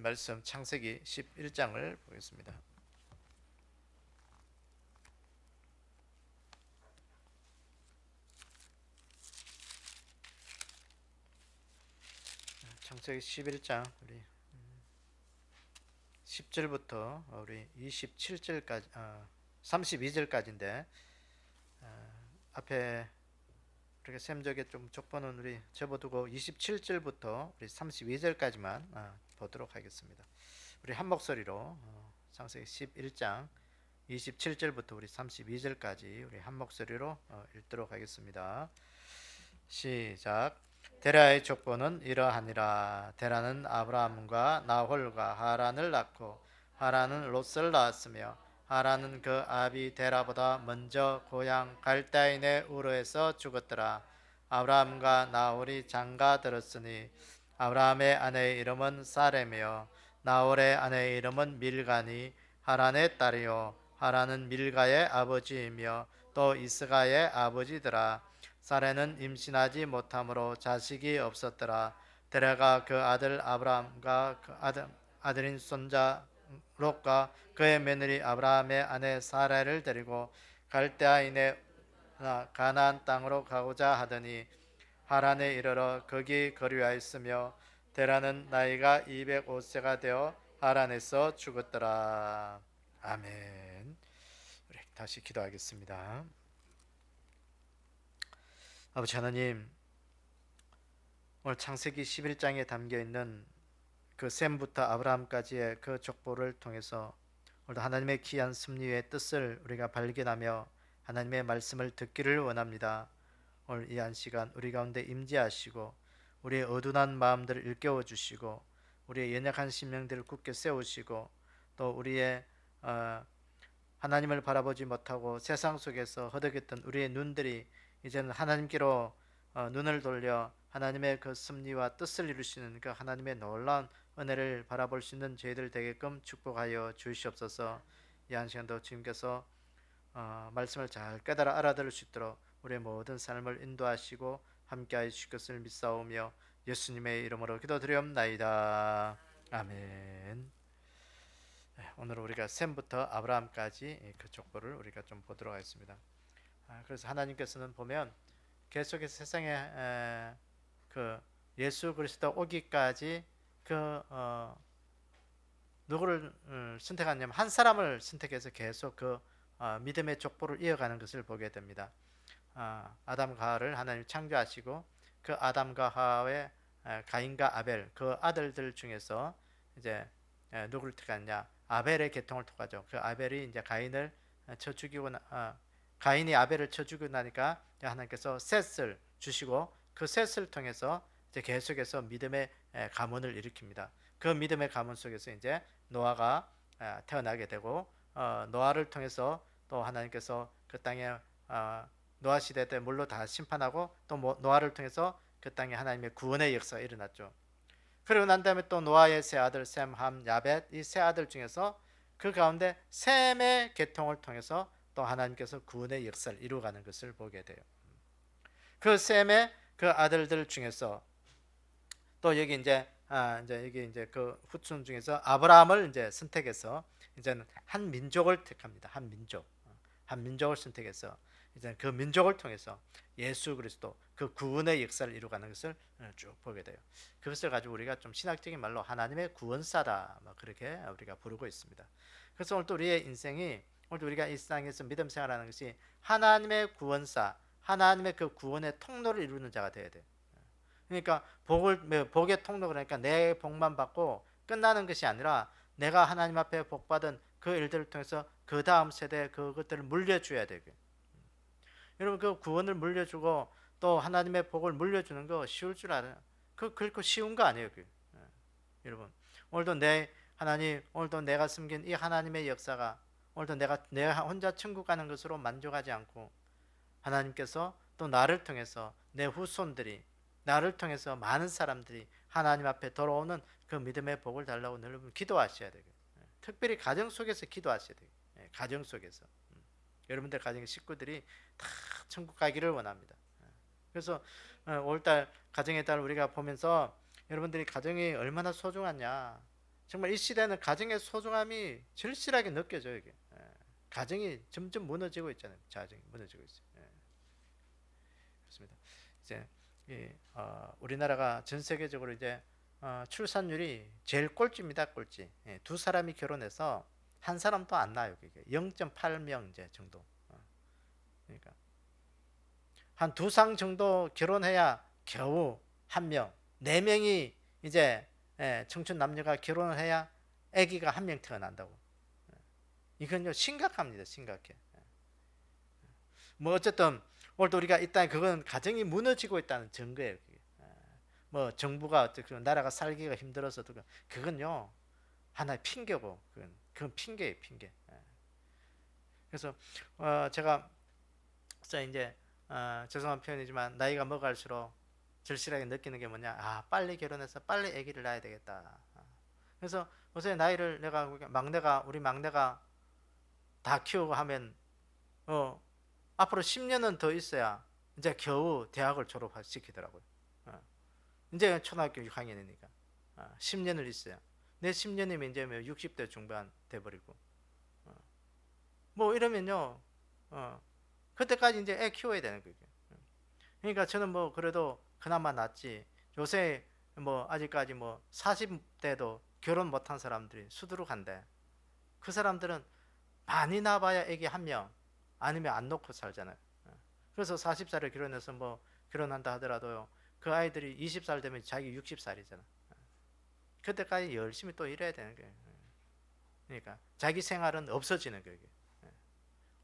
하나님 말씀 창세기 11장을 보겠습니다. 창세기 11장 우리 10절부터 우리 27절까지 32절까지인데 앞에 이렇게 셈적에 좀 족보는 우리 접어두고 27절부터 우리 32절까지만 보도록 하겠습니다. 우리 한 목소리로 창세기 11장 27절부터 우리 32절까지 우리 한 목소리로 읽도록 하겠습니다. 시작. 데라의 족보는 이러하니라. 데라는 아브라함과 나홀과 하란을 낳고 하란은 롯을 낳았으며 하란은 그 아비 데라보다 먼저 고향 갈대아인의 우르에서 죽었더라. 아브라함과 나홀이 장가들었으니 아브라함의 아내의 이름은 사레며 나홀의 아내의 이름은 밀가니 하란의 딸이요 하란은 밀가의 아버지이며 또 이스가의 아버지더라. 사레는 임신하지 못함으로 자식이 없었더라. 데라가 그 아들 아브라함과 그 아들인 손자 롯과 그의 며느리 아브라함의 아내 사라를 데리고 갈대아인의 가나안 땅으로 가고자 하더니 하란에 이르러 거기 거류하였으며 데라는 나이가 205세가 되어 하란에서 죽었더라. 아멘. 우리 다시 기도하겠습니다. 아버지 하나님, 오늘 창세기 11장에 담겨있는 그 셈부터 아브라함까지의 그 족보를 통해서 오늘도 하나님의 귀한 섭리의 뜻을 우리가 발견하며 하나님의 말씀을 듣기를 원합니다. 오늘 이 한 시간 우리 가운데 임재하시고 우리의 어둔한 마음들을 일깨워 주시고 우리의 연약한 심령들을 굳게 세우시고 또 우리의 하나님을 바라보지 못하고 세상 속에서 허덕였던 우리의 눈들이 이제는 하나님께로 눈을 돌려 하나님의 그 섭리와 뜻을 이루시는 그 하나님의 놀라운 은혜를 바라볼 수 있는 저희들 되게끔 축복하여 주시옵소서. 이 한 시간도 주님께서 말씀을 잘 깨달아 알아들을 수 있도록 우리의 모든 삶을 인도하시고 함께하여 주실 것을 믿사오며 예수님의 이름으로 기도드리옵나이다. 아멘. 오늘 우리가 셈부터 아브라함까지 그 족보를 우리가 좀 보도록 하겠습니다. 그래서 하나님께서는 보면 계속해서 세상에 그 예수 그리스도 오기까지 그 누구를 선택하냐면 한 사람을 선택해서 계속 그 믿음의 족보를 이어가는 것을 보게 됩니다. 아담과 하와를 하나님 창조하시고 그 아담과 하와의 가인과 아벨 그 아들들 중에서 이제 누구를 택하느냐? 아벨의 계통을 택하죠. 그 아벨이 이제 가인을 쳐 죽이고 가인이 아벨을 쳐 죽이고 나니까 하나님께서 셋을 주시고 그 셋을 통해서 이제 계속해서 믿음의 가문을 일으킵니다. 그 믿음의 가문 속에서 이제 노아가 태어나게 되고 노아를 통해서 또 하나님께서 그 땅에 노아 시대 때 물로 다 심판하고 또 노아를 통해서 그 땅에 하나님의 구원의 역사가 일어났죠. 그리고 난 다음에 또 노아의 세 아들 셈, 함, 야벳 이 세 아들 중에서 그 가운데 셈의 계통을 통해서 또 하나님께서 구원의 역사를 이루어가는 것을 보게 돼요. 그 셈의 그 아들들 중에서 또 여기 이제 여기 이제 그 후손 중에서 아브라함을 이제 선택해서 이제는 한 민족을 택합니다. 한 민족을 선택해서 이제 그 민족을 통해서 예수 그리스도 그 구원의 역사를 이루어가는 것을 쭉 보게 돼요. 그것을 가지고 우리가 좀 신학적인 말로 하나님의 구원사다 그렇게 우리가 부르고 있습니다. 그래서 오늘 또 우리의 인생이 오늘 우리가 이 세상에서 믿음 생활하는 것이 하나님의 구원사, 하나님의 그 구원의 통로를 이루는 자가 되어야 돼요. 그러니까 복의 통로 그러니까 내 복만 받고 끝나는 것이 아니라 내가 하나님 앞에 복 받은 그 일들을 통해서 그 다음 세대에 그것들을 물려줘야 되고 여러분 그 구원을 물려주고 또 하나님의 복을 물려주는 거 쉬울 줄 알아요. 그렇고 쉬운 거 아니에요. 여러분 오늘도 오늘도 내가 숨긴 이 하나님의 역사가 오늘도 내가 혼자 천국 가는 것으로 만족하지 않고 하나님께서 또 나를 통해서 내 후손들이 나를 통해서 많은 사람들이 하나님 앞에 돌아오는 그 믿음의 복을 달라고 여러분 기도하셔야 되고 특별히 가정 속에서 기도하셔야 돼요. 가정 속에서 여러분들 가정의 식구들이 다 천국 가기를 원합니다. 그래서 5월달 가정의 달 우리가 보면서 여러분들이 가정이 얼마나 소중하냐 정말 이 시대는 가정의 소중함이 절실하게 느껴져요. 이게. 가정이 점점 무너지고 있잖아요. 가정이 무너지고 있어요. 그렇습니다. 이제 우리나라가 전 세계적으로 이제 출산율이 제일 꼴찌입니다. 꼴찌. 두 사람이 결혼해서 한 사람도 안 나요. 그게 0.8명 이제 정도. 그러니까 한 두 상 정도 결혼해야 겨우 한 명, 네 명이 이제 청춘 남녀가 결혼을 해야 아기가 한 명 태어난다고. 이건요 심각합니다. 심각해. 뭐 어쨌든 오늘도 우리가 일단 그건 가정이 무너지고 있다는 증거예요. 뭐 정부가 어떻게 나라가 살기가 힘들어서 그건요 하나의 핑계고 그건 핑계예요. 핑계. 그래서 제가 이제 죄송한 표현이지만 나이가 먹을수록 절실하게 느끼는 게 뭐냐, 빨리 결혼해서 빨리 아기를 낳아야 되겠다. 그래서 요새 나이를 내가 우리 막내가 다 키우고 하면 앞으로 10년은 더 있어야 이제 겨우 대학을 졸업시키더라고요. 이제 초등학교 6학년이니까 10년을 있어야. 내 10년이면 이제 60대 중반 돼버리고 뭐 이러면요 그때까지 이제 애 키워야 되는 거예요. 그러니까 저는 뭐 그래도 그나마 낫지. 요새 뭐 아직까지 뭐 40대도 결혼 못한 사람들이 수두룩한데 그 사람들은 많이 낳아봐야 애기 한 명 아니면 안 놓고 살잖아요. 그래서 40살에 결혼해서 뭐 결혼한다 하더라도요 그 아이들이 20살 되면 자기 60살이잖아. 그때까지 열심히 또 일해야 되는 거예요. 그러니까 자기 생활은 없어지는 거예요.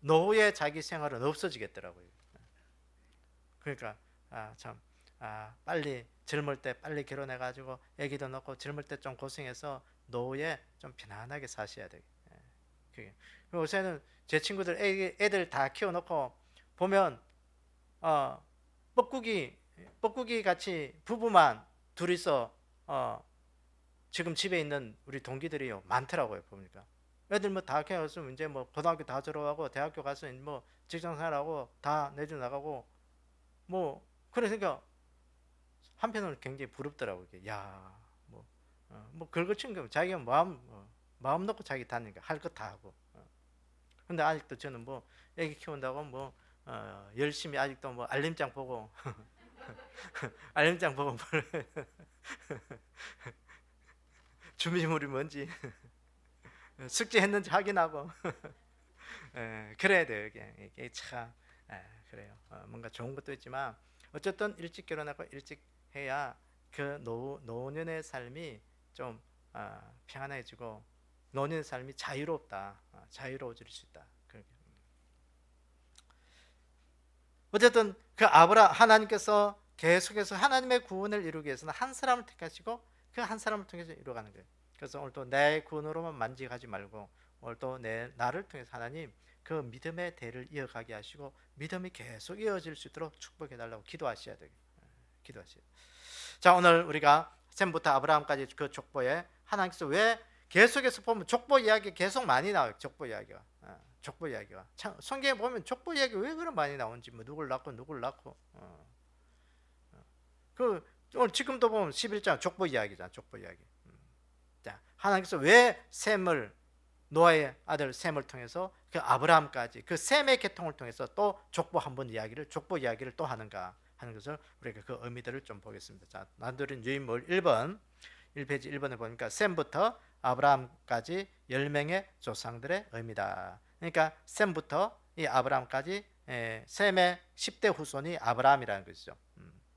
노후의 자기 생활은 없어지겠더라고요. 그러니까 참 빨리 젊을 때 빨리 결혼해가지고 아기도 낳고 젊을 때 좀 고생해서 노후에 좀 편안하게 사셔야 돼요. 그게. 요새는 제 친구들 애들 다 키워놓고 보면 뻐꾸기 같이 부부만 둘이서 지금 집에 있는 우리 동기들이요 많더라고요. 보니까 애들 뭐 다 키워서 이제 뭐 고등학교 다 졸업하고 대학교 가서 뭐 직장생활하고 다 내주 나가고 뭐 그러니까 한편으로 굉장히 부럽더라고요. 뭐 걸거친 거 자기가 마음 놓고 자기 다니니까 할 거 다 하고. 근데 아직도 저는 뭐 애기 키운다고 뭐 열심히 아직도 뭐 알림장 보고 알림장 보고 준비물이 뭔지 숙제했는지 확인하고 그래야 돼요. 이게 참 그래요. 뭔가 좋은 것도 있지만 어쨌든 일찍 결혼하고 일찍 해야 그 노년의 삶이 좀 평안해지고 노년의 삶이 자유롭다. 자유로워질 수 있다. 어쨌든 하나님께서 계속해서 하나님의 구원을 이루기 위해서는 한 사람을 택하시고 그 한 사람을 통해서 이루어가는 거예요. 그래서 오늘도 내 구원으로만 만족하지 말고 오늘도 나를 통해서 하나님 그 믿음의 대를 이어가게 하시고 믿음이 계속 이어질 수 있도록 축복해 달라고 기도하셔야 돼요. 기도하셔야 돼요. 자, 오늘 우리가 셈부터 아브라함까지 그 족보에 하나님께서 왜 계속해서 보면 족보 이야기 계속 많이 나와요. 족보 이야기가. 성경에 보면 족보 이야기 왜 그런 많이 나오는지 뭐 누굴 낳고 오늘 지금도 보면 11장 족보 이야기잖아. 족보 이야기. 자, 하나님께서 왜 셈을 노아의 아들 셈을 통해서 그 아브라함까지 그 셈의 계통을 통해서 또 족보 이야기를 또 하는가 하는 것을 우리가 그 의미들을 좀 보겠습니다. 자, 난도린 유인물 1페이지 1번에 보니까 셈부터 아브라함까지 10명의 조상들의 의미다. 그러니까 셈부터 이 아브라함까지 셈의 10대 후손이 아브라함이라는 것이죠.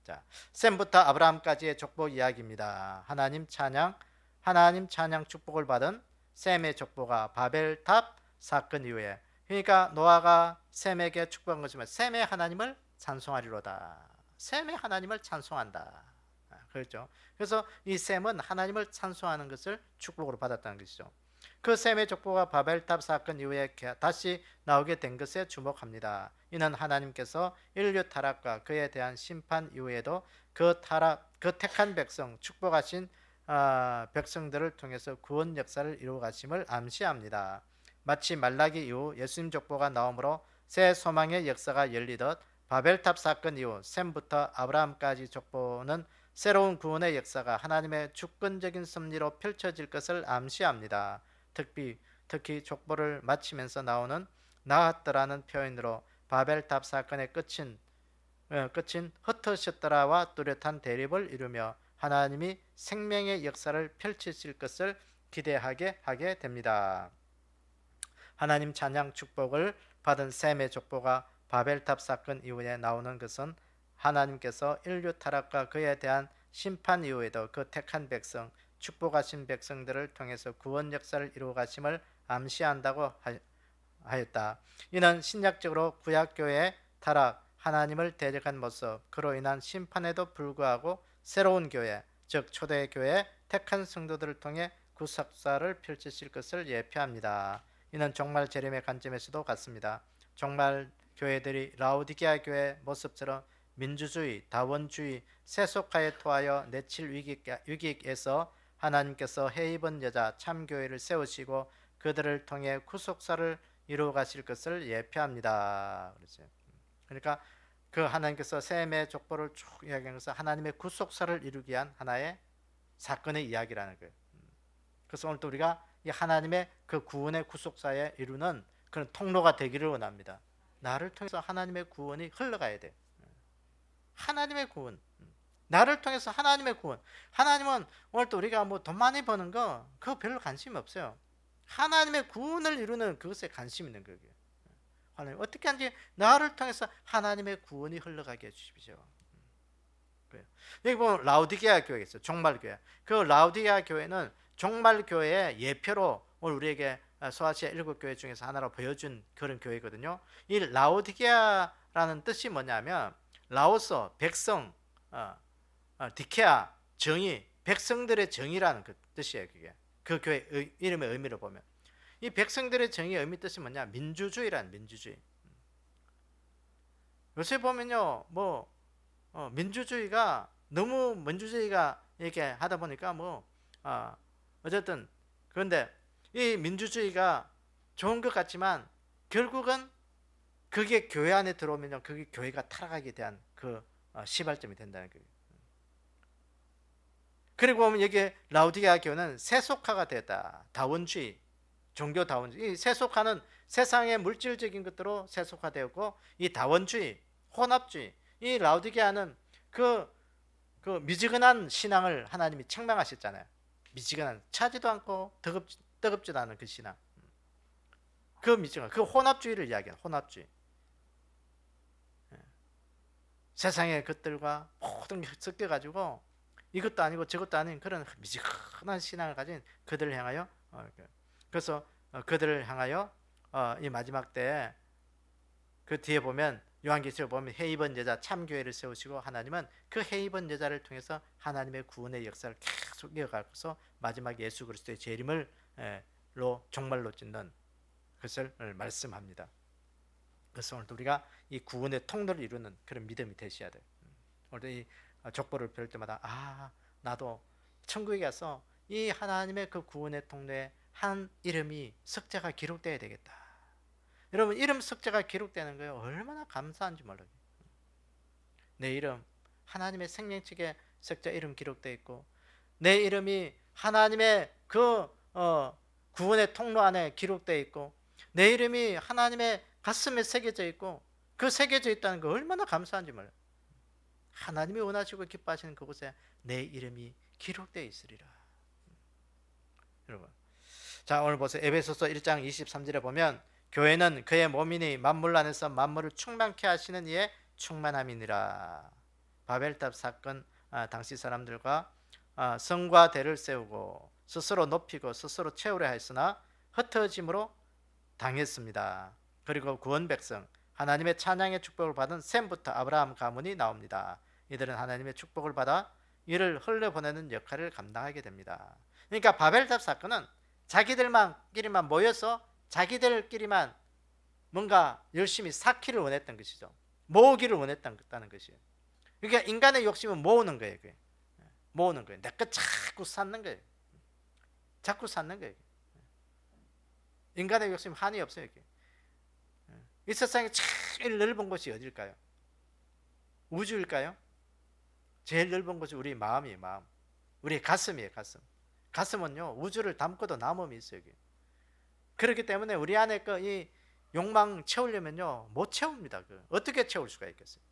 자, 셈부터 아브라함까지의 족보 이야기입니다. 하나님 찬양 축복을 받은 셈의 족보가 바벨탑 사건 이후에, 그러니까 노아가 셈에게 축복한 것이면 셈의 하나님을 찬송하리로다. 셈의 하나님을 찬송한다. 그렇죠. 그래서 이 셈은 하나님을 찬송하는 것을 축복으로 받았다는 것이죠. 그 셈의 족보가 바벨탑 사건 이후에 다시 나오게 된 것에 주목합니다. 이는 하나님께서 인류 타락과 그에 대한 심판 이후에도 그 택한 백성, 축복하신 백성들을 통해서 구원 역사를 이루어가심을 암시합니다. 마치 말라기 이후 예수님 족보가 나오므로 새 소망의 역사가 열리듯 바벨탑 사건 이후 셈부터 아브라함까지 족보는 새로운 구원의 역사가 하나님의 주권적인 섭리로 펼쳐질 것을 암시합니다. 특히 족보를 마치면서 나오는 나았더라는 표현으로 바벨탑 사건의 끝인 흩어졌더라와 뚜렷한 대립을 이루며 하나님이 생명의 역사를 펼치실 것을 기대하게 하게 됩니다. 하나님 찬양 축복을 받은 셈의 족보가 바벨탑 사건 이후에 나오는 것은 하나님께서 인류 타락과 그에 대한 심판 이후에도 그 택한 백성, 축복하신 백성들을 통해서 구원 역사를 이루어 가심을 암시한다고 하였다. 이는 신약적으로 구약교회의 타락, 하나님을 대적한 모습, 그로 인한 심판에도 불구하고 새로운 교회, 즉 초대교회의 택한 성도들을 통해 구속사를 펼치실 것을 예표합니다. 이는 종말 재림의 관점에서도 같습니다. 종말 교회들이 라오디게아 교회 모습처럼 민주주의, 다원주의, 세속화에 토하여 내칠 위기에서 하나님께서 해입은 여자 참교회를 세우시고 그들을 통해 구속사를 이루어 가실 것을 예표합니다. 그러니까 그 하나님께서 셈의 족보를 쭉 이야기하는 것은 하나님의 구속사를 이루기 위한 하나의 사건의 이야기라는 거예요. 그래서 오늘 또 우리가 이 하나님의 그 구원의 구속사에 이루는 그런 통로가 되기를 원합니다. 나를 통해서 하나님의 구원이 흘러가야 돼. 하나님의 구원. 나를 통해서 하나님의 구원. 하나님은 오늘 또 우리가 뭐 돈 많이 버는 거 그거 별로 관심이 없어요. 하나님의 구원을 이루는 그것에 관심 있는 거예요. 하나님 어떻게 하는지 나를 통해서 하나님의 구원이 흘러가게 해주십시오. 여기 보면 라오디게아 교회가 있어요. 종말교회. 그 라오디게아 교회는 종말교회의 예표로 오늘 우리에게 소아시아 7교회 중에서 하나로 보여준 그런 교회거든요. 이 라오디게아라는 뜻이 뭐냐면 라오스, 백성, 디케아, 정의, 백성들의 정의라는 그 뜻이에요. 그게 그 교회 이름의 의미를 보면 이 백성들의 정의의 의미 뜻이 뭐냐? 민주주의라는 민주주의. 요새 보면요, 민주주의가 너무 민주주의가 이렇게 하다 보니까 어쨌든 그런데 이 민주주의가 좋은 것 같지만 결국은 그게 교회 안에 들어오면 그게 교회가 타락하게 대한 그 시발점이 된다는 거예요. 그리고 보면 여기 라오디게아 교회는 세속화가 되었다. 다원주의, 종교 다원주의. 이 세속화는 세상의 물질적인 것들로 세속화되었고 이 다원주의, 혼합주의. 이 라오디게아는 그 미지근한 신앙을 하나님이 책망하셨잖아요. 미지근한 차지도 않고 뜨겁지도 않은 그 신앙. 그 미지근, 그 혼합주의를 이야기해요. 혼합주의. 세상의 것들과 모든 게 섞여가지고 이것도 아니고 저것도 아닌 그런 미지근한 신앙을 가진 그들을 향하여 그래서 그들을 향하여 이 마지막 때 그 뒤에 보면 요한계시록 보면 해입은 여자 참교회를 세우시고 하나님은 그 해입은 여자를 통해서 하나님의 구원의 역사를 계속 이어가고서 마지막 예수 그리스도의 재림을 종말로 짓는 것을 말씀합니다. 그래서 오늘 우리가 이 구원의 통로를 이루는 그런 믿음이 되셔야 돼요. 오늘 이 족보를 볼 때마다 나도 천국에 가서 이 하나님의 그 구원의 통로에 한 이름이 석자가 기록되어야 되겠다. 여러분 이름 석자가 기록되는 거예요. 얼마나 감사한지 몰라요. 내 이름 하나님의 생명책에 석자 이름 기록되어 있고 내 이름이 하나님의 그 구원의 통로 안에 기록되어 있고 내 이름이 하나님의 가슴에 새겨져 있고 그 새겨져 있다는 거 얼마나 감사한지 몰라요. 하나님이 원하시고 기뻐하시는 그곳에 내 이름이 기록되어 있으리라. 여러분, 자 오늘 보세요. 에베소서 1장 23절에 보면 교회는 그의 몸이니 만물 안에서 만물을 충만케 하시는 이의 충만함이니라. 바벨탑 사건 당시 사람들과 성과 대를 세우고 스스로 높이고 스스로 채우려 하였으나 흩어짐으로 당했습니다. 그리고 구원 백성 하나님의 찬양의 축복을 받은 셈부터 아브라함 가문이 나옵니다. 이들은 하나님의 축복을 받아 이를 흘려보내는 역할을 감당하게 됩니다. 그러니까 바벨탑 사건은 자기들끼리만 모여서 자기들끼리만 뭔가 열심히 쌓기를 원했던 것이죠. 모으기를 원했다는 것이에요. 그러니까 인간의 욕심은 모으는 거예요. 모으는 거예요. 내 것 자꾸 쌓는 거예요. 자꾸 쌓는 거예요. 인간의 욕심 한이 없어요. 이 세상에 제일 넓은 곳이 어딜까요? 우주일까요? 제일 넓은 곳이 우리 마음이에요. 마음. 우리 가슴이에요. 가슴. 가슴은요 우주를 담고도 남음이 있어요. 여기. 그렇기 때문에 우리 안에 그 이 욕망 채우려면요 못 채웁니다. 어떻게 채울 수가 있겠어요?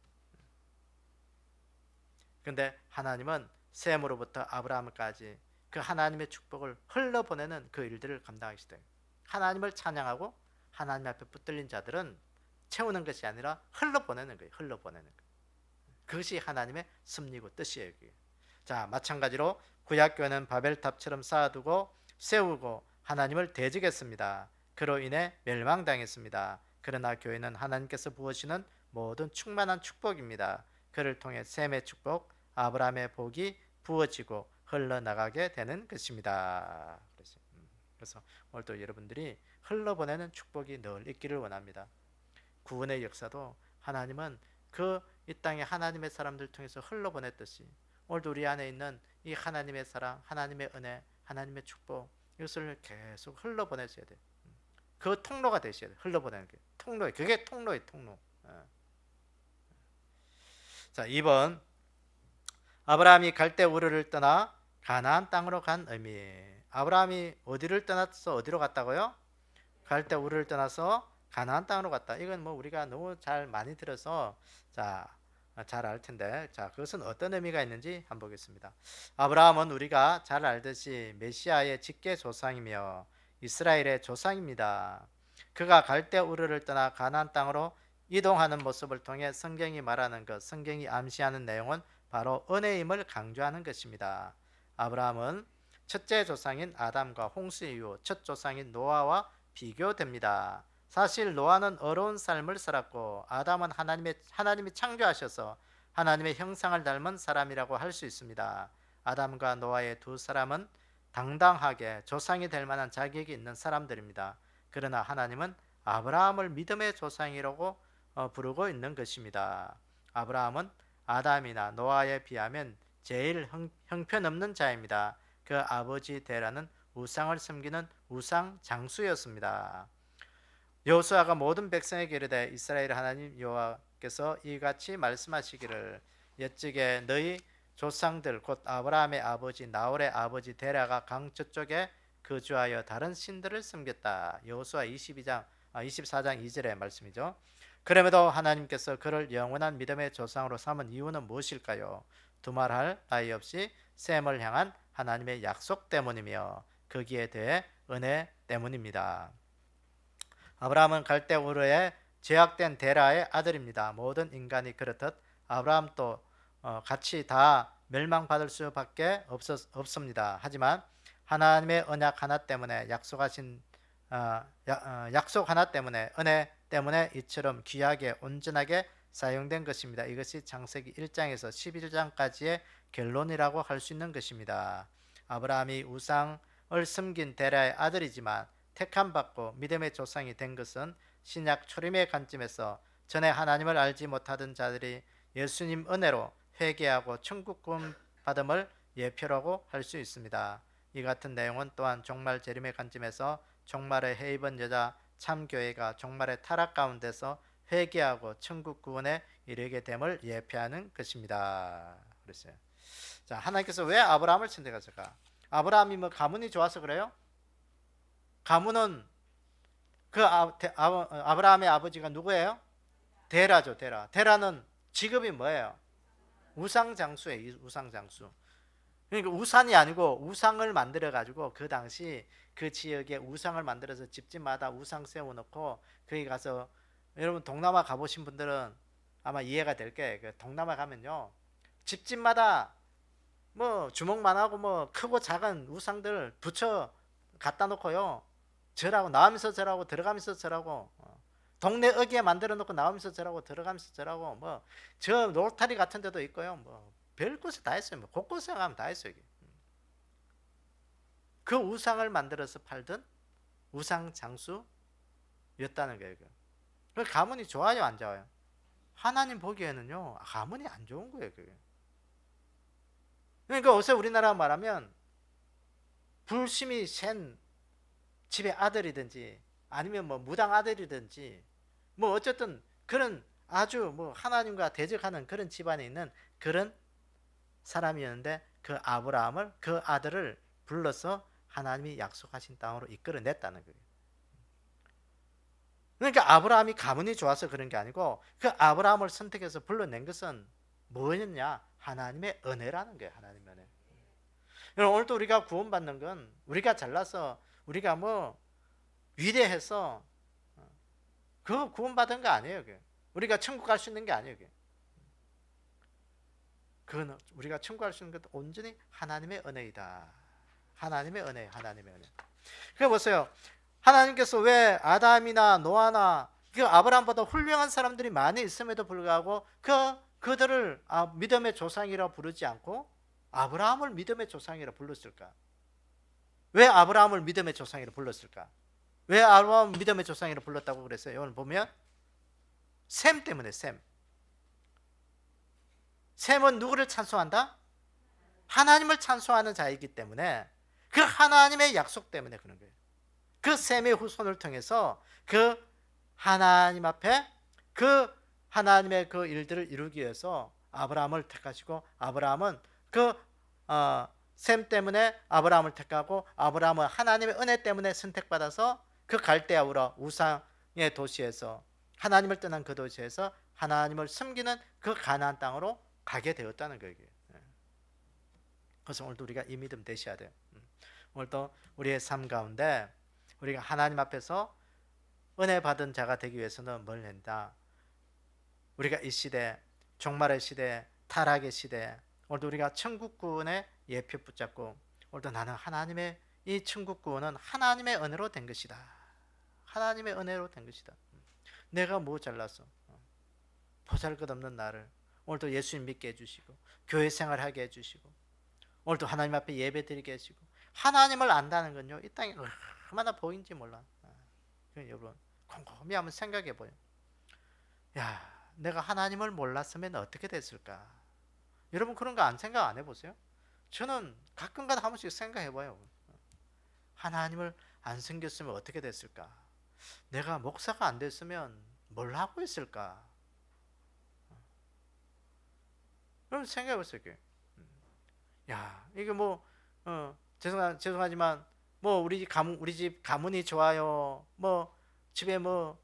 근데 하나님은 셈으로부터 아브라함까지 그 하나님의 축복을 흘러보내는 그 일들을 감당하시되, 하나님을 찬양하고 하나님 앞에 붙들린 자들은 채우는 것이 아니라 흘러보내는 거예요. 흘러보내는 거예요. 그것이 하나님의 섭리고 뜻이에요. 자, 마찬가지로 구약교회는 바벨탑처럼 쌓아두고 세우고 하나님을 대적했습니다. 그로 인해 멸망당했습니다. 그러나 교회는 하나님께서 부으시는 모든 충만한 축복입니다. 그를 통해 셈의 축복, 아브라함의 복이 부어지고 흘러나가게 되는 것입니다. 그래서 오늘도 여러분들이 흘러보내는 축복이 늘 있기를 원합니다. 구원의 역사도 하나님은 그 이 땅에 하나님의 사람들 통해서 흘러보냈듯이 오늘도 우리 안에 있는 이 하나님의 사랑, 하나님의 은혜, 하나님의 축복, 이것을 계속 흘러보내셔야 돼요. 그 통로가 되셔야 돼요. 흘러보내는 게 통로예요. 그게 통로예요. 통로. 자, 2번, 아브라함이 갈대 우르를 떠나 가나안 땅으로 간 의미. 아브라함이 어디를 떠나서 어디로 갔다고요? 갈대 우르를 떠나서 가나안 땅으로 갔다. 이건 뭐 우리가 너무 잘 많이 들어서 잘 알 텐데, 자, 그것은 어떤 의미가 있는지 한번 보겠습니다. 아브라함은 우리가 잘 알듯이 메시아의 직계 조상이며 이스라엘의 조상입니다. 그가 갈대 우르를 떠나 가나안 땅으로 이동하는 모습을 통해 성경이 말하는 것, 성경이 암시하는 내용은 바로 은혜임을 강조하는 것입니다. 아브라함은 첫째 조상인 아담과 홍수 이후 첫 조상인 노아와 비교됩니다. 사실 노아는 어려운 삶을 살았고 아담은 하나님이 창조하셔서 하나님의 형상을 닮은 사람이라고 할 수 있습니다. 아담과 노아의 두 사람은 당당하게 조상이 될 만한 자격이 있는 사람들입니다. 그러나 하나님은 아브라함을 믿음의 조상이라고 부르고 있는 것입니다. 아브라함은 아담이나 노아에 비하면 제일 형편없는 자입니다. 그 아버지 데라는 우상을 섬기는 우상 장수였습니다. 여호수아가 모든 백성에게 이르되 이스라엘 하나님 여호와께서 이같이 말씀하시기를 옛적에 너희 조상들 곧 아브라함의 아버지 나홀의 아버지 데라가 강 저쪽에 거주하여 다른 신들을 섬겼다. 여호수아 24장 2절의 말씀이죠. 그럼에도 하나님께서 그를 영원한 믿음의 조상으로 삼은 이유는 무엇일까요? 두말할 나위 없이 셈을 향한 하나님의 약속 때문이며 거기에 대해 은혜 때문입니다. 아브라함은 갈대 우르에 제약된 데라의 아들입니다. 모든 인간이 그렇듯 아브라함도 같이 다 멸망받을 수밖에 없습니다. 하지만 하나님의 언약 하나 때문에 약속 하나 때문에 은혜 때문에 이처럼 귀하게 온전하게 사용된 것입니다. 이것이 창세기 1장에서 11장까지의 결론이라고 할 수 있는 것입니다. 아브라함이 우상을 섬긴 데라의 아들이지만 택함받고 믿음의 조상이 된 것은 신약 초림의 관점에서 전에 하나님을 알지 못하던 자들이 예수님 은혜로 회개하고 천국 구원 받음을 예표라고 할 수 있습니다. 이 같은 내용은 또한 종말 재림의 관점에서 종말에 해입은 여자 참교회가 종말의 타락 가운데서 회개하고 천국 구원에 이르게 됨을 예표하는 것입니다. 그랬어요. 자, 하나님께서 왜 아브라함을 선택하실까? 아브라함이 뭐 가문이 좋아서 그래요? 가문은 아브라함의 아버지가 누구예요? 데라죠. 데라는 직업이 뭐예요? 우상장수예요. 우상장수. 그러니까 우산이 아니고 우상을 만들어 가지고 그 당시 그 지역에 우상을 만들어서 집집마다 우상 세워놓고 거기 가서, 여러분 동남아 가보신 분들은 아마 이해가 될 거예요. 그 동남아 가면요 집집마다 뭐 주먹만 하고 뭐 크고 작은 우상들 붙여 갖다 놓고요 절하고 나오면서 절하고 들어가면서 절하고, 동네 어귀에 만들어 놓고 나오면서 절하고 들어가면서 절하고, 뭐 저 놀타리 같은 데도 있고요, 뭐 별곳에 다 있어요. 뭐 곳곳에 가면 다 있어요. 그 우상을 만들어서 팔던 우상 장수였다는 거예요. 그 가문이 좋아요, 안 좋아요? 하나님 보기에는요 가문이 안 좋은 거예요. 그게. 그러니까 어서 우리나라 말하면 불심이 센 집의 아들이든지 아니면 뭐 무당 아들이든지 뭐 어쨌든 그런 아주 뭐 하나님과 대적하는 그런 집안에 있는 그런 사람이었는데 그 아브라함을, 그 아들을 불러서 하나님이 약속하신 땅으로 이끌어냈다는 거예요. 그러니까 아브라함이 가문이 좋아서 그런 게 아니고 그 아브라함을 선택해서 불러낸 것은 뭐였냐? 하나님의 은혜라는 거예요. 하나님의 은혜. 여러분, 오늘도 우리가 구원받는 건 우리가 잘나서 우리가 뭐 위대해서 그 구원받은 거 아니에요. 그게. 우리가 천국 갈 수 있는 게 아니에요. 그게. 그건 우리가 천국 갈 수 있는 것도 온전히 하나님의 은혜이다. 하나님의 은혜, 하나님의 은혜. 그래 보세요. 하나님께서 왜 아담이나 노아나 그 아브라함보다 훌륭한 사람들이 많이 있음에도 불구하고 그들을 믿음의 조상이라 부르지 않고 아브라함을 믿음의 조상이라 불렀을까? 왜 아브라함을 믿음의 조상이라 불렀을까? 왜 아브라함을 믿음의 조상이라 불렀다고 그랬어요? 오늘 보면 셈 때문에 셈. 셈은 누구를 찬송한다? 하나님을 찬송하는 자이기 때문에 그 하나님의 약속 때문에 그런 거예요. 그 셈의 후손을 통해서 그 하나님 앞에 그 하나님의 그 일들을 이루기 위해서 아브라함을 택하시고 아브라함은 셈 때문에 아브라함을 택하고 아브라함은 하나님의 은혜 때문에 선택받아서 그 갈대아 우라 우상의 도시에서 하나님을 떠난 그 도시에서 하나님을 섬기는 그 가나안 땅으로 가게 되었다는 거예요. 그래서 오늘도 우리가 이 믿음 되셔야 돼요. 오늘도 우리의 삶 가운데 우리가 하나님 앞에서 은혜 받은 자가 되기 위해서는 뭘 한다? 우리가 이 시대, 종말의 시대, 타락의 시대, 오늘도 우리가 천국구원의 예표 붙잡고 오늘도 나는 하나님의 이 천국구원은 하나님의 은혜로 된 것이다. 하나님의 은혜로 된 것이다. 내가 뭐 잘났어? 보잘것없는 나를 오늘도 예수님 믿게 해주시고 교회 생활하게 해주시고 오늘도 하나님 앞에 예배 드리게 해주시고 하나님을 안다는 건요 이 땅에 얼마나 보인지 몰라. 여러분 곰곰이 한번 생각해 보요. 야, 내가 하나님을 몰랐으면 어떻게 됐을까? 여러분 그런 거 생각 안 해보세요? 저는 가끔가다 한 번씩 생각해 봐요. 하나님을 안 섬겼으면 어떻게 됐을까? 내가 목사가 안 됐으면 뭘 하고 있을까? 여러분 생각해 보세요. 야, 이게 뭐 죄송하지만 뭐 우리 집 가문이 좋아요. 뭐 집에 뭐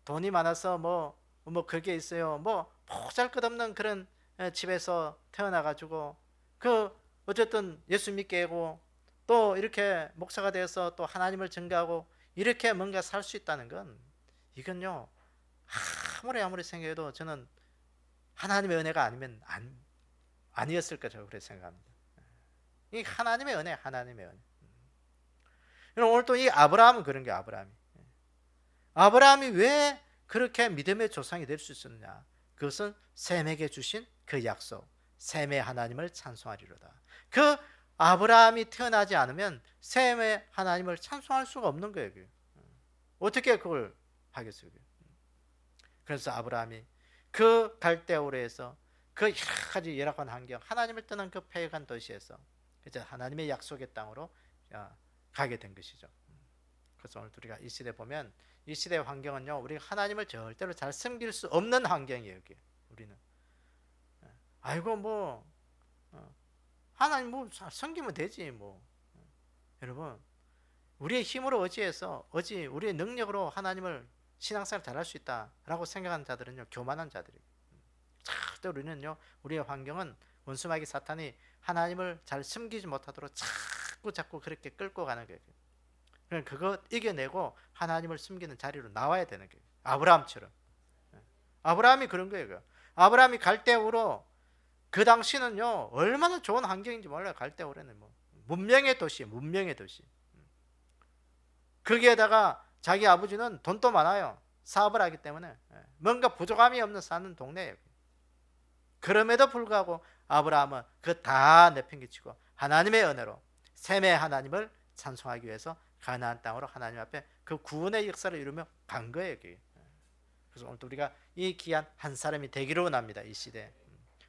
돈이 많아서 뭐 그게 있어요. 뭐 보잘것없는 그런 집에서 태어나 가지고 어쨌든 예수 믿게 하고 또 이렇게 목사가 되어서 또 하나님을 증거하고 이렇게 뭔가 살 수 있다는 건 이건요 아무리 생각해도 저는 하나님의 은혜가 아니면 아니었을 거죠. 그렇게 생각합니다. 이 하나님의 은혜, 하나님의 은혜. 여러분 오늘 또 이 아브라함은 그런 게 아브라함이 왜 그렇게 믿음의 조상이 될 수 있었느냐? 그것은 셈에게 주신 그 약속, 셈의 하나님을 찬송하리로다. 그 아브라함이 태어나지 않으면 셈의 하나님을 찬송할 수가 없는 거예요. 어떻게 그걸 하겠어요? 그래서 아브라함이 그 갈대아우르에서 그 여러 가지 열악한 환경, 하나님을 떠난 그 패역한 도시에서 이제 하나님의 약속의 땅으로 가게 된 것이죠. 그래서 오늘 우리가 이 시대 보면 이 시대의 환경은요, 우리가 하나님을 절대로 잘 섬길 수 없는 환경이에요. 여기 우리는 아이고 뭐 하나님 뭐 섬기면 되지 뭐. 여러분 우리의 힘으로 의지해서 우리의 능력으로 하나님을 신앙생활 잘할 수 있다라고 생각하는 자들은요 교만한 자들이에요. 절대 우리는요 우리의 환경은 원수마귀 사탄이 하나님을 잘 섬기지 못하도록 자꾸 그렇게 끌고 가는 거예요. 그거 이겨내고 하나님을 섬기는 자리로 나와야 되는 거예요. 아브라함처럼. 아브라함이 그런 거예요. 아브라함이 갈대우로 그 당시는요 얼마나 좋은 환경인지 몰라요. 갈대우로는 뭐 문명의 도시. 거기에다가 자기 아버지는 돈도 많아요. 사업을 하기 때문에 뭔가 부족함이 없는 사는 동네예요. 그럼에도 불구하고 아브라함은 그 다 내팽개치고 하나님의 은혜로 셈의 하나님을 찬송하기 위해서 가나안 땅으로 하나님 앞에 그 구원의 역사를 이루며 간 거예요. 그래서 오늘도 우리가 이 귀한 한 사람이 되기를 원합니다. 이 시대에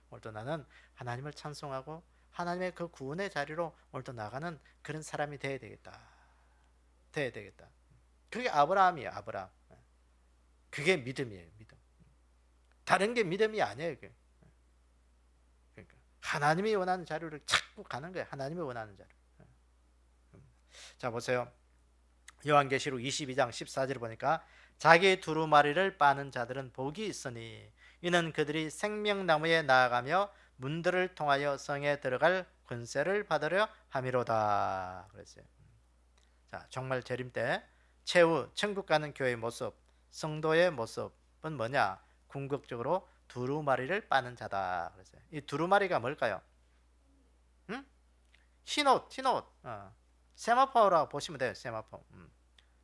오늘도 나는 하나님을 찬송하고 하나님의 그 구원의 자리로 오늘도 나가는 그런 사람이 돼야 되겠다. 그게 아브라함이에요. 아브라함. 그게 믿음이에요. 믿음. 다른 게 믿음이 아니에요. 그러니까 하나님이 원하는 자료를 찾고 가는 거예요. 하나님이 원하는 자료. 자, 보세요. 요한계시록 22장 14절을 보니까 자기 두루마리를 빠는 자들은 복이 있으니 이는 그들이 생명나무에 나아가며 문들을 통하여 성에 들어갈 권세를 받으려 함이로다 그랬어요. 자, 정말 재림 때 최후 천국 가는 교회의 모습, 성도의 모습은 뭐냐? 궁극적으로 두루마리를 빠는 자다 그랬어요. 이 두루마리가 뭘까요? 응? 흰옷, 흰옷. 세마포라고 보시면 돼요. 세마포.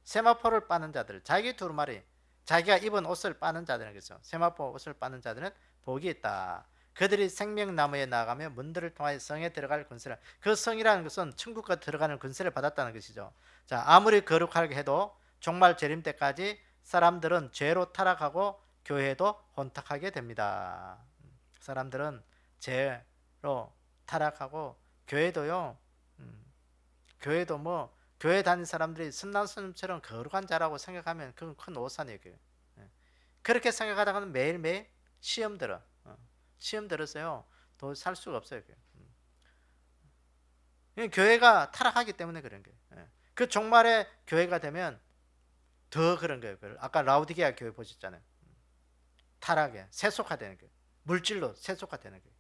세마포를 빠는 자들, 자기 두루마리, 자기가 입은 옷을 빠는 자들은 그렇죠. 세마포 옷을 빠는 자들은 복이 있다. 그들이 생명나무에 나가며 문들을 통하여 성에 들어갈 권세를, 그 성이라는 것은 천국과 들어가는 권세를 받았다는 것이죠. 자, 아무리 거룩하게 해도 종말 재림 때까지 사람들은 죄로 타락하고 교회도 혼탁하게 됩니다. 사람들은 죄로 타락하고 교회도요. 교회도 뭐 교회 다니는 사람들이 선남선녀처럼 거룩한 자라고 생각하면 그건 큰 오산이에요. 그렇게 생각하다가는 매일매일 시험 들어. 시험 들어서요. 더 살 수가 없어요. 교회가 타락하기 때문에 그런 거예요. 그 종말에 교회가 되면 더 그런 거예요. 아까 라우디게아 교회 보셨잖아요. 타락에 세속화되는 거예요. 물질로 세속화되는 거예요.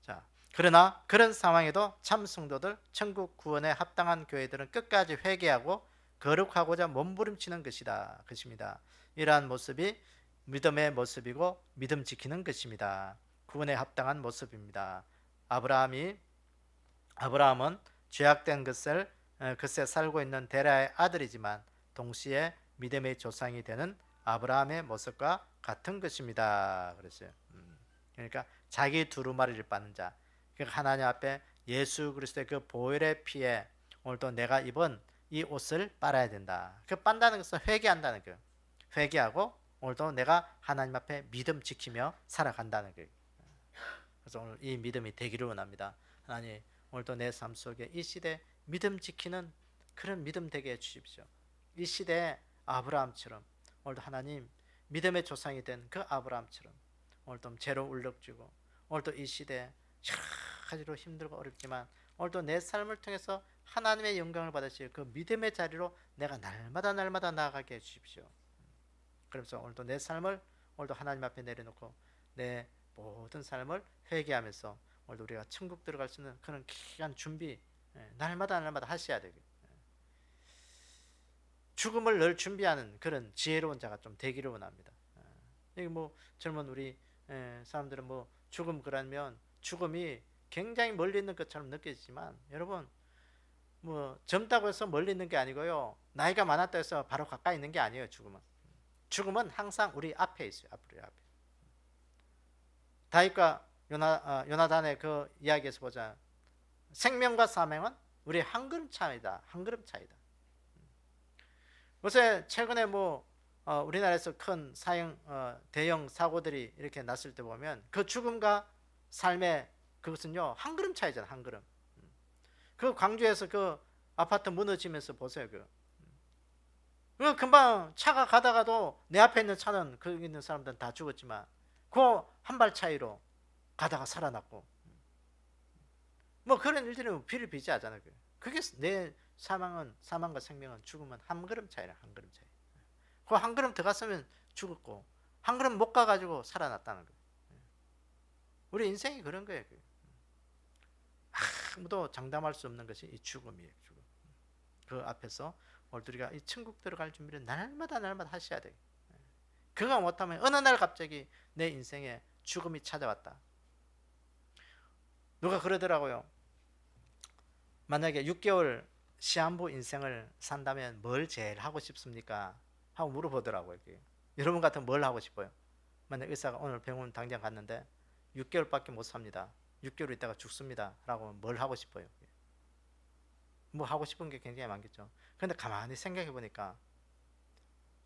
자, 그러나 그런 상황에도 참 성도들, 천국 구원에 합당한 교회들은 끝까지 회개하고 거룩하고자 몸부림치는 것입니다. 이러한 모습이 믿음의 모습이고 믿음 지키는 것입니다. 구원에 합당한 모습입니다. 아브라함은 죄악된 것을 그새 살고 있는 데라의 아들이지만 동시에 믿음의 조상이 되는 아브라함의 모습과 같은 것입니다. 그랬어요. 그러니까 자기 두루마리를 빠는 자, 그러니까 하나님 앞에 예수 그리스도의 그 보혈의 피에 오늘도 내가 입은 이 옷을 빨아야 된다. 그 빤다는 것은 회개한다는 거예요. 회개하고 오늘도 내가 하나님 앞에 믿음 지키며 살아간다는 거예요. 그래서 오늘 이 믿음이 되기를 원합니다. 하나님, 오늘도 내 삶 속에 이 시대 믿음 지키는 그런 믿음 되게 해주십시오. 이 시대에 아브라함처럼 오늘도 하나님 믿음의 조상이 된 그 아브라함처럼 오늘도 죄로 울럭지고 오늘도 이 시대에 여러 가지로 힘들고 어렵지만 오늘도 내 삶을 통해서 하나님의 영광을 받으실 그 믿음의 자리로 내가 날마다 나아가게 해주십시오. 그러면서 오늘도 내 삶을 오늘도 하나님 앞에 내려놓고 내 모든 삶을 회개하면서 오늘도 우리가 천국 들어갈 수 있는 그런 귀한 준비 날마다 하셔야 되겠. 죽음을 늘 준비하는 그런 지혜로운 자가 좀 되기를 원합니다. 여기 뭐 젊은 우리 사람들은 뭐 죽음 그러면 죽음이 굉장히 멀리 있는 것처럼 느껴지지만 여러분 뭐 젊다고 해서 멀리 있는 게 아니고요. 나이가 많았다 해서 바로 가까이 있는 게 아니에요. 죽음은 항상 우리 앞에 있어요. 우리 앞에. 다윗과 요나단의 그 이야기에서 보자. 생명과 사명은 우리 한 걸음 차이다. 한 걸음 차이다. 요새 최근에 뭐 우리나라에서 큰 대형 사고들이 이렇게 났을 때 보면 그 죽음과 삶의 그것은요 한 걸음 차이잖아. 한 걸음. 그 광주에서 그 아파트 무너지면서 보세요. 그 금방 차가 가다가도 내 앞에 있는 차는 거기 있는 사람들은 다 죽었지만 그 한 발 차이로 가다가 살아났고 뭐 그런 일들이 비를 비지하잖아요. 그게 내 사망과 생명은 죽음은 한 걸음 차이라. 한 걸음 차이. 그 한 걸음 더 갔으면 죽었고 한 걸음 못 가가지고 살아났다는 거예요. 우리 인생이 그런 거예요. 아무도 장담할 수 없는 것이 이 죽음이에요. 죽음. 그 앞에서 우리가 이 천국 들어갈 준비를 날마다 하셔야 돼요. 그거 못하면 어느 날 갑자기 내 인생에 죽음이 찾아왔다. 누가 그러더라고요. 만약에 6개월 시한부 인생을 산다면 뭘 제일 하고 싶습니까? 하고 물어보더라고요. 여러분 같으면 뭘 하고 싶어요? 만약 의사가 오늘 병원 당장 갔는데 6개월밖에 못 삽니다. 6개월 있다가 죽습니다. 라고 뭘 하고 싶어요? 뭐 하고 싶은 게 굉장히 많겠죠. 그런데 가만히 생각해 보니까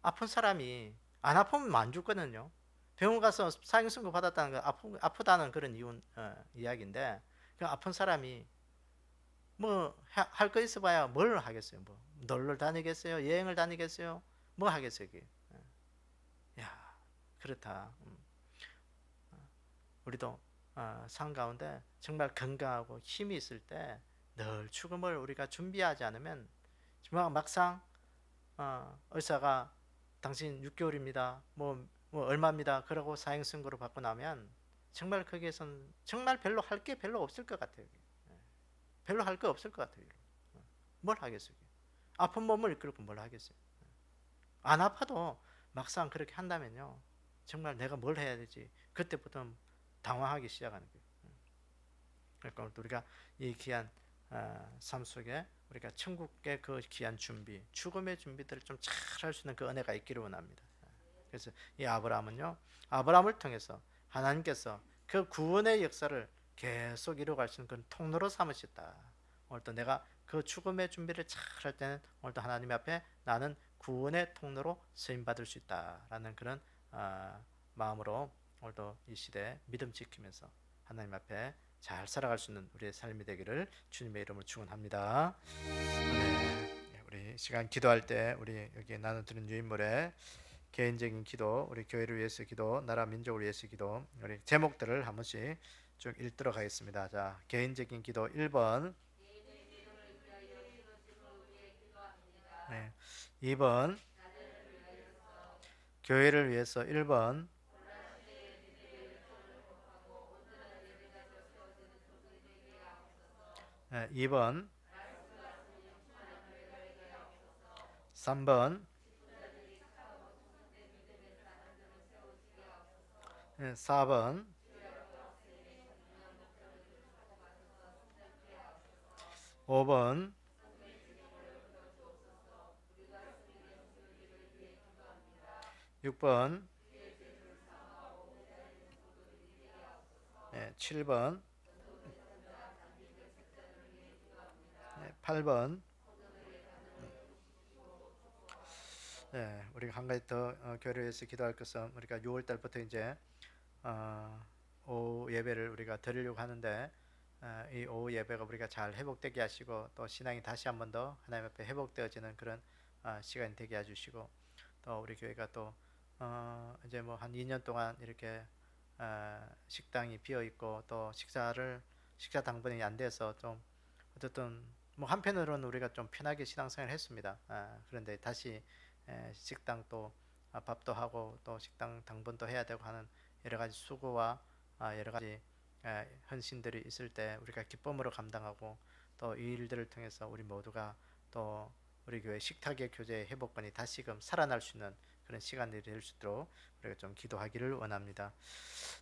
아픈 사람이 안 아프면 안 죽거든요. 병원 가서 사형 선고 받았다는 건 아프다는 그런 이야기인데 그 아픈 사람이 뭐 할 거 있어봐야 뭘 하겠어요? 뭐 놀러 다니겠어요? 여행을 다니겠어요? 뭐 하겠어요? 야 그렇다. 우리도 삶 가운데 정말 건강하고 힘이 있을 때 늘 죽음을 우리가 준비하지 않으면 정말 막상 의사가 당신 6개월입니다. 뭐 얼마입니다. 그러고 사형 선고를 받고 나면 정말 거기에선 정말 별로 할 게 별로 없을 것 같아요. 별로 할 거 없을 것 같아요. 뭘 하겠어요? 아픈 몸을 이끌고 뭘 하겠어요? 안 아파도 막상 그렇게 한다면요. 정말 내가 뭘 해야 되지? 그때부터 당황하기 시작하는 거예요. 그러니까 우리가 이 귀한 삶 속에 우리가 천국의 그 귀한 준비, 죽음의 준비들을 좀 잘 할 수 있는 그 은혜가 있기를 원합니다. 그래서 이 아브라함은요, 아브라함을 통해서 하나님께서 그 구원의 역사를 계속 이루어갈 수 있는 그런 통로로 삼으셨다. 오늘도 내가 그 죽음의 준비를 잘 할 때는 오늘도 하나님 앞에 나는 구원의 통로로 쓰임 받을 수 있다라는 그런 마음으로 오늘도 이 시대 믿음 지키면서 하나님 앞에 잘 살아갈 수 있는 우리의 삶이 되기를 주님의 이름으로 축원합니다. 네, 우리 시간 기도할 때 우리 여기 나눠드린 유인물에 개인적인 기도, 우리 교회를 위해서 기도, 나라 민족을 위해서 기도, 우리 제목들을 한 번씩 쭉 읽도록 하겠습니다. 자, 개인적인 기도 1번, 네, 2번, 교회를 위해서 1번, 네, 2번, 3번, 네, 4번, 5번, 6번, 네, 7번, 네, 8번. 네, 우리가 한 가지 더 교회를 위해서 기도할 것은 우리가 6월 달부터 이제 어, 오후 예배를 우리가 드리려고 하는데 이 오후 예배가 우리가 잘 회복되게 하시고 또 신앙이 다시 한 번 더 하나님 앞에 회복되어지는 그런 시간이 되게 해주시고 또 우리 교회가 또 이제 뭐 한 2년 동안 이렇게 식당이 비어 있고 또 식사 당번이 안 돼서 좀 어쨌든 뭐 한편으로는 우리가 좀 편하게 신앙생활을 했습니다. 그런데 다시 식당 또 밥도 하고 또 식당 당번도 해야 되고 하는 여러 가지 수고와 여러 가지 헌신들이 있을 때 우리가 기쁨으로 감당하고 또 이 일들을 통해서 우리 모두가 또 우리 교회 식탁의 교제의 회복권이 다시금 살아날 수 있는 그런 시간들이 될 수 있도록 우리가 좀 기도하기를 원합니다.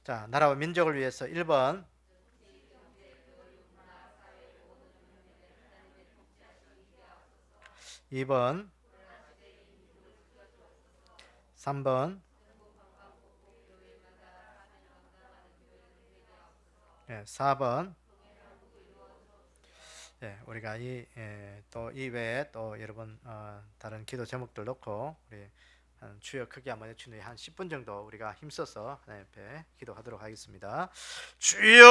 자, 나라와 민족을 위해서 1번, 2번, 3번, 4번. 우리가 또 이외에 또 여러분 다른 기도 제목들 넣고 우리 주여 크게 한번 외치는 한 10분 정도 우리가 힘써서 하나님 앞에 기도하도록 하겠습니다. 주여